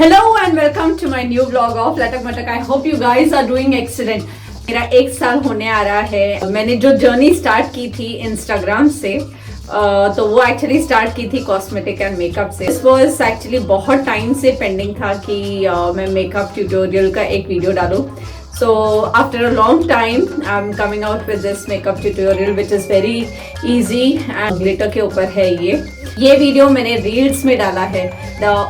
Hello and welcome to my new vlog of लटक मटक. I hope you guys are doing excellent. मेरा 1 साल होने आ रहा है. मैंने जो जर्नी स्टार्ट की थी इंस्टाग्राम से तो वो एक्चुअली स्टार्ट की थी कॉस्मेटिक एंड मेकअप से. दिस वाज एक्चुअली बहुत टाइम से पेंडिंग था कि मैं मेकअप ट्यूटोरियल का एक वीडियो डालूं. So after a long time I'm coming out with this makeup tutorial which is very easy and glitter के ऊपर है. ये वीडियो मैंने रील्स में डाला है.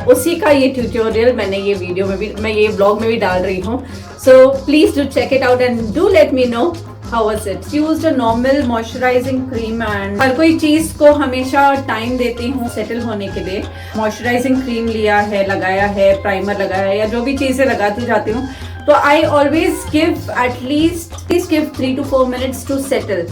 उसी का ये ट्यूटोरियल मैंने ये वीडियो में भी, मैं ये ब्लॉग में भी डाल रही हूँ. So please do check it out and do let me know how was it. Used a normal moisturizing cream and हर कोई चीज को हमेशा टाइम देती हूँ सेटल होने के लिए. मॉइस्चराइजिंग क्रीम लिया है, लगाया है, प्राइमर लगाया है या जो भी चीजें लगाती जाती हूँ तो I always give at least 3 to 4 minutes to settle.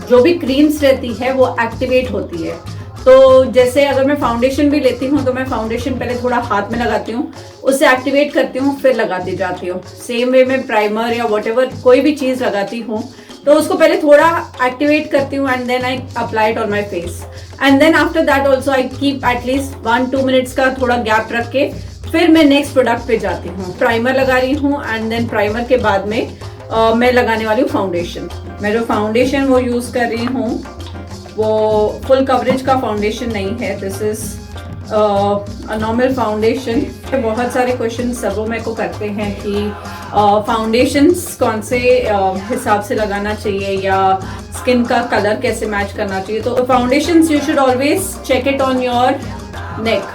जो भी क्रीम्स रहती है वो एक्टिवेट होती है. तो जैसे अगर मैं फाउंडेशन भी लेती हूँ तो मैं फाउंडेशन पहले थोड़ा हाथ में लगाती हूँ, उससे एक्टिवेट करती हूँ, फिर लगाती जाती हूँ. सेम वे में प्राइमर या व्हाटएवर कोई भी चीज़ लगाती हूँ तो उसको पहले थोड़ा एक्टिवेट करती हूँ and then I apply it on my face. And then after that also I keep at least 1-2 minutes का थोड़ा गैप रख के फिर मैं नेक्स्ट प्रोडक्ट पे जाती हूँ. प्राइमर लगा रही हूँ एंड देन प्राइमर के बाद में मैं लगाने वाली हूँ फाउंडेशन. मैं जो फाउंडेशन वो यूज़ कर रही हूँ वो फुल कवरेज का फाउंडेशन नहीं है. This is a normal foundation. बहुत सारे क्वेश्चन सब मेरे को करते हैं कि फाउंडेशंस कौन से हिसाब से लगाना चाहिए या स्किन का कलर कैसे मैच करना चाहिए. तो foundations you should always check it on your neck.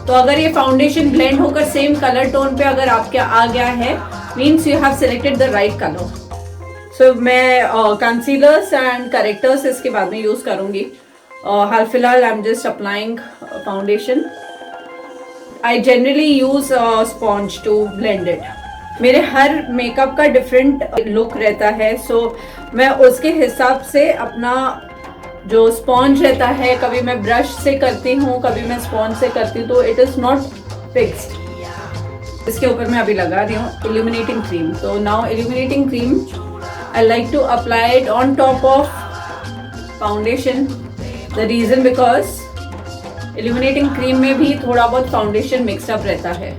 तो अगर ये फाउंडेशन ब्लेंड होकर सेम कलर टोन पे अगर आपके आ गया है means you have selected the right colour. So मैं कंसीलर्स एंड करेक्टर्स इसके बाद में यूज करूंगी. हाल फिलहाल I am just applying foundation. I generally use sponge to blend it. मेरे हर मेकअप का डिफरेंट लुक रहता है सो मैं उसके हिसाब से अपना जो स्पॉन्ज रहता है, कभी मैं ब्रश से करती हूँ, कभी मैं स्पॉन्ज से करती हूँ, तो इट इज नॉट फिक्स्ड. इसके ऊपर मैं अभी लगा रही हूँ इल्यूमिनेटिंग क्रीम. तो now illuminating cream I like to apply it on top of foundation. The reason because illuminating cream में भी थोड़ा बहुत फाउंडेशन मिक्सअप रहता है.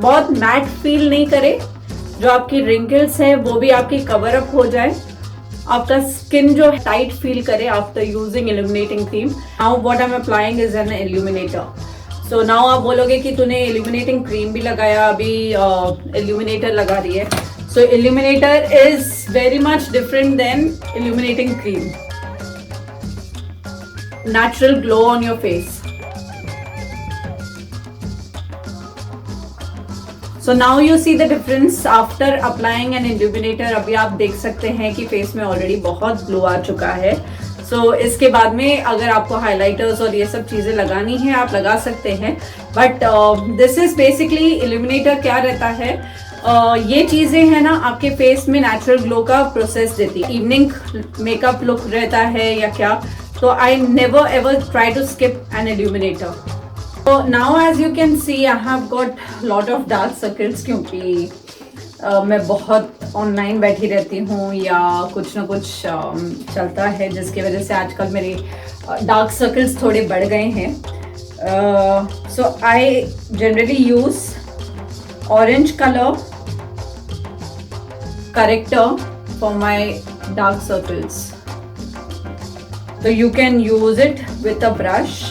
बहुत मैट फील नहीं करे, जो आपकी रिंकल्स है वो भी आपकी कवर अप हो जाए, आपका स्किन जो टाइट फील करे after using illuminating cream. Now what I am applying is an illuminator. So now आप बोलोगे कि तूने इल्यूमिनेटिंग क्रीम भी लगाया, अभी इल्यूमिनेटर लगा रही है. So illuminator is very much different than illuminating cream. Natural glow on your face. So now you see the difference after applying an illuminator. अभी आप देख सकते हैं कि फेस में ऑलरेडी बहुत ग्लो आ चुका है. So इसके बाद में अगर आपको हाइलाइटर्स और ये सब चीज़ें लगानी है आप लगा सकते हैं. But this is basically illuminator. क्या रहता है ये चीज़ें हैं ना आपके फेस में नेचुरल ग्लो का प्रोसेस देती है. इवनिंग मेकअप लुक रहता है या क्या, तो I never ever try to skip an illuminator. So now as you can see I have got lot of dark circles क्योंकि मैं बहुत ऑनलाइन बैठी रहती हूँ या कुछ ना कुछ चलता है जिसकी वजह से आजकल मेरे डार्क सर्कल्स थोड़े बढ़ गए हैं. So I generally use orange color corrector for my dark circles. So you can use it with a brush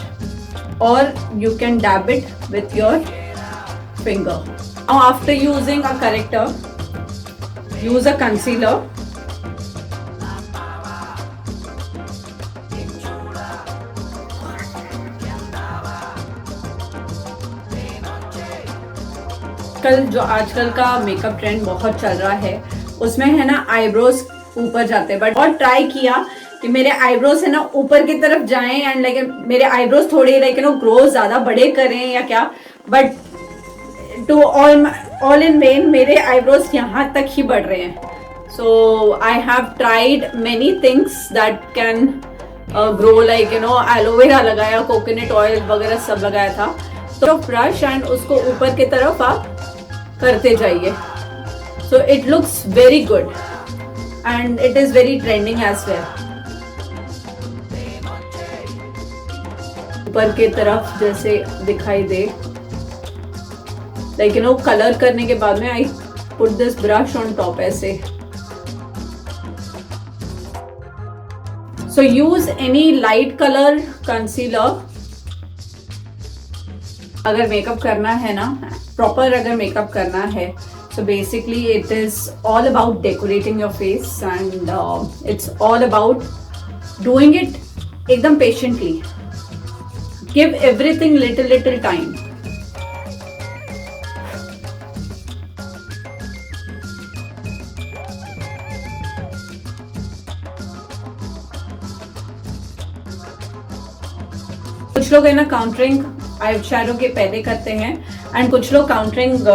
or you can dab it with your finger. Now after using a corrector, use a concealer. कल जो आजकल का makeup trend बहुत चल रहा है उसमें है ना आईब्रोज ऊपर जाते हैं. बट और ट्राई किया कि मेरे आईब्रोज है ना ऊपर की तरफ जाएं एंड लाइक मेरे आईब्रोज थोड़े लाइक ग्रो ज्यादा बड़े करें या क्या. But to all in vain मेरे आईब्रोज यहाँ तक ही बढ़ रहे हैं. So I have tried many things that can grow like aloe vera लगाया, कोकोनट ऑयल वगैरह सब लगाया था. तो ब्रश एंड उसको ऊपर की तरफ आप करते जाइए. So it looks very good and it is very trending as well. ऊपर के तरफ जैसे दिखाई दे, लाइक यू नो कलर करने के बाद में I put this brush on top ऐसे. So use any light colour concealer. अगर मेकअप करना है ना, प्रॉपर अगर मेकअप करना है, so basically it is all about decorating your face and it's all about doing it एकदम patiently. Give everything little time. कुछ लोग है ना काउंटरिंग आई शैडो के पहले करते हैं एंड कुछ लोग काउंटरिंग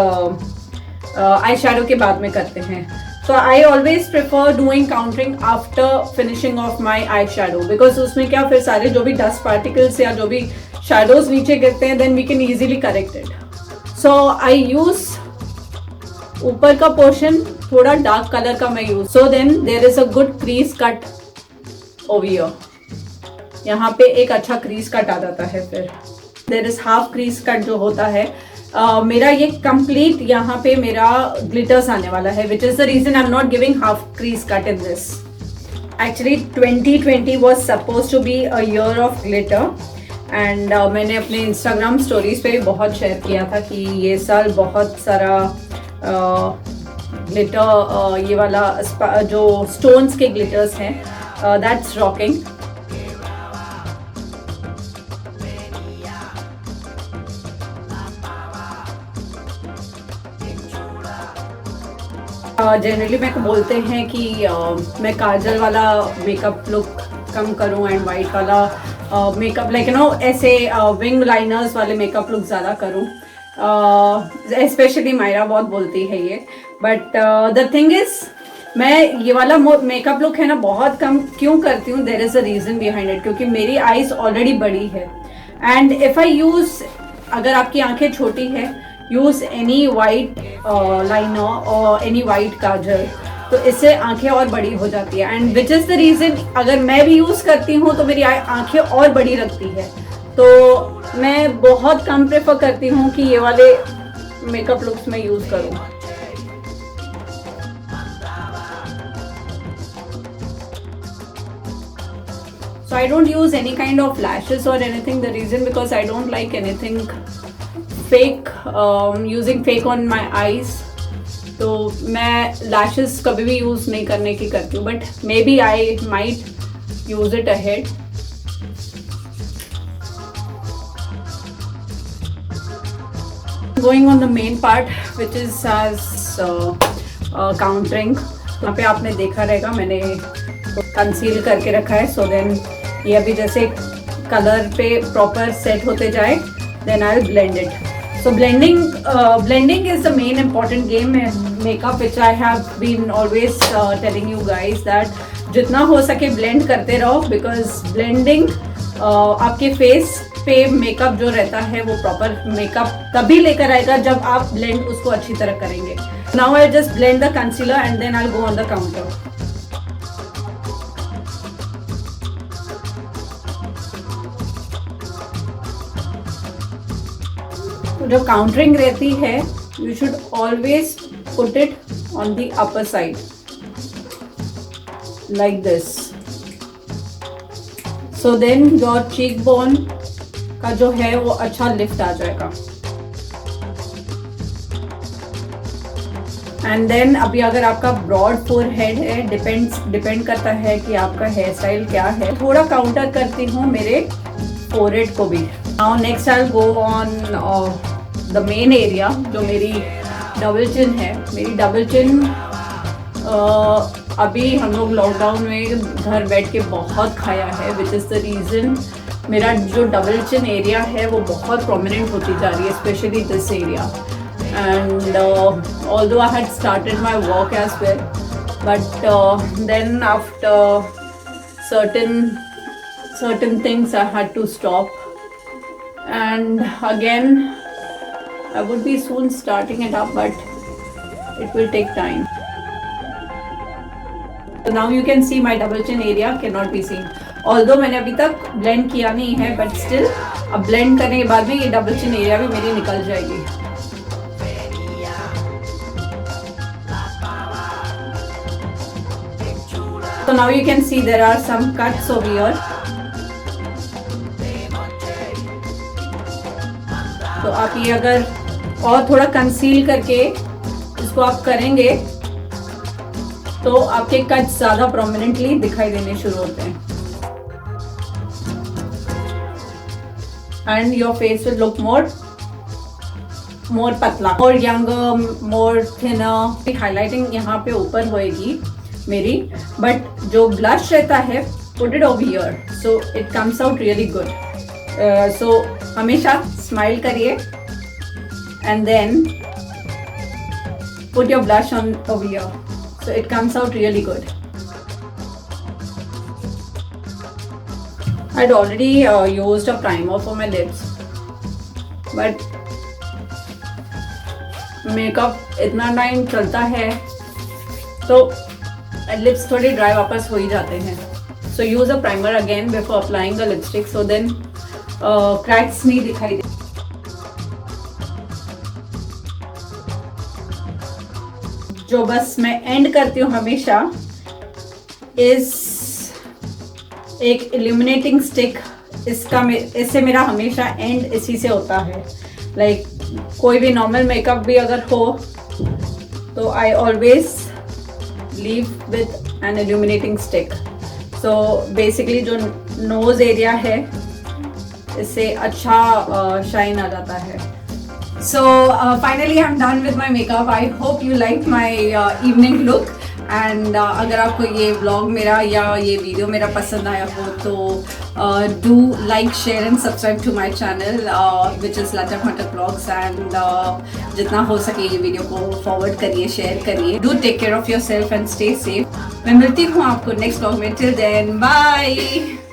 आई शैडो के बाद में करते हैं. So I always prefer doing counting after finishing off my eye shadow because उसमें क्या फिर सारे जो भी dust particles या जो भी shadows नीचे गिरते हैं then we can easily correct it. So I use ऊपर का portion थोड़ा dark color का मैं use. So then there is a good crease cut over here. यहाँ पे एक अच्छा crease cut आ जाता है. फिर there is half crease cut जो होता है. मेरा ये कंप्लीट यहाँ पे मेरा ग्लिटर्स आने वाला है, which is the reason I am not giving half crease cut in this. Actually 2020 was suppose to be a year of glitter and मैंने अपने इंस्टाग्राम स्टोरीज पे भी बहुत शेयर किया था कि ये साल बहुत सारा ग्लिटर ये वाला जो स्टोन्स के ग्लिटर्स हैं दैट्स रॉकिंग. जनरली मेरे को बोलते हैं कि मैं काजल वाला मेकअप लुक कम करूं एंड वाइट वाला मेकअप लाइक यू नो ऐसे विंग लाइनर्स वाले मेकअप लुक ज़्यादा करूं. स्पेशली मायरा बहुत बोलती है ये, बट द थिंग इज मैं ये वाला मेकअप लुक है ना बहुत कम क्यों करती हूँ. There is a reason behind it, क्योंकि मेरी आईज ऑलरेडी बड़ी है एंड इफ़ आई यूज़, अगर आपकी आंखें छोटी है, यूज एनी वाइट लाइनर और एनी वाइट काजल, तो इससे आंखें और बड़ी हो जाती है and which is the reason अगर मैं भी यूज़ करती हूँ तो मेरी आंखें और बड़ी लगती है. तो मैं बहुत कम प्रेफर करती हूँ कि ये वाले मेकअप लुक्स में यूज़ करूँ. So I don't use any kind of lashes or anything. The reason because I don't like anything fake, using fake on my eyes. तो मैं lashes कभी भी यूज़ नहीं करने की करती हूँ, but maybe I might use it ahead. Going on the main part, which is as countering. यहाँ पे आपने देखा रहेगा मैंने कंसील करके रखा है. So then ये अभी जैसे कलर पे प्रॉपर सेट होते जाए then I'll blend it. So blending is the main important game in makeup, which I have been always telling you guys that जितना हो सके blend करते रहो, because blending आपके face पे मेकअप जो रहता है वो प्रॉपर मेकअप तभी लेकर आएगा जब आप blend उसको अच्छी तरह करेंगे. Now I'll just blend the concealer and then I'll go on the counter. जो काउंटरिंग रहती है you should always put it on the upper side like this. So then your cheek bone का जो है वो अच्छा लिफ्ट आ जाएगा. And then अभी अगर आपका ब्रॉड फोरहेड है, डिपेंड करता है कि आपका हेयर स्टाइल क्या है, थोड़ा काउंटर करती हूँ मेरे फोरहेड को भी. Now next I will go on the main area जो मेरी डबल चिन है. मेरी डबल चिन अभी हम लोग लॉकडाउन में घर बैठ के बहुत खाया है, विच इज़ द रीज़न मेरा जो डबल चिन एरिया है वो बहुत प्रोमिनेंट होती जा रही है, specially this area. And although I had started my work as well, but then after certain things I had to stop, and again I would be soon starting it up, but it will take time. So now you can see my double chin area cannot be seen. Although मैंने अभी तक blend किया नहीं है, but still अब blend करने के बाद में ये डबल चिन एरिया भी मेरी निकल जाएगी। So now you can see there are some cuts over here. तो आप ये अगर और थोड़ा कंसील करके इसको आप करेंगे तो आपके कट ज्यादा प्रोमिनेंटली दिखाई देने शुरू होते हैं and your face will look more पतला, मोर यंगर, मोर थिनर। हाईलाइटिंग यहाँ पे ऊपर होएगी मेरी, बट जो ब्लश रहता है put it over here so it comes out really good. So हमेशा स्माइल करिए and then put your blush on over here so it comes out really good. I'd already used a primer for my lips but makeup इतना time चलता है तो lips थोड़े dry वापस हो ही जाते हैं, so use a primer again before applying the lipstick so then cracks नहीं दिखाई दे। जो बस मैं एंड करती हूँ हमेशा इस एक इल्यूमिनेटिंग स्टिक, इससे मेरा हमेशा एंड इसी से होता है। लाइक कोई भी नॉर्मल मेकअप भी अगर हो तो I always leave with an illuminating stick. So basically जो नोज एरिया है इससे अच्छा शाइन आ जाता है। So finally I'm done with my makeup. I hope you liked my evening look and अगर आपको ये vlog मेरा या ये वीडियो मेरा पसंद आया हो तो do like, share and subscribe to my channel which is Latak Matak Vlogs and जितना हो सके ये वीडियो को forward करिए, share करिए। Do take care of yourself and stay safe। मैं मिलती हूँ आपको next vlog में। Till then, bye।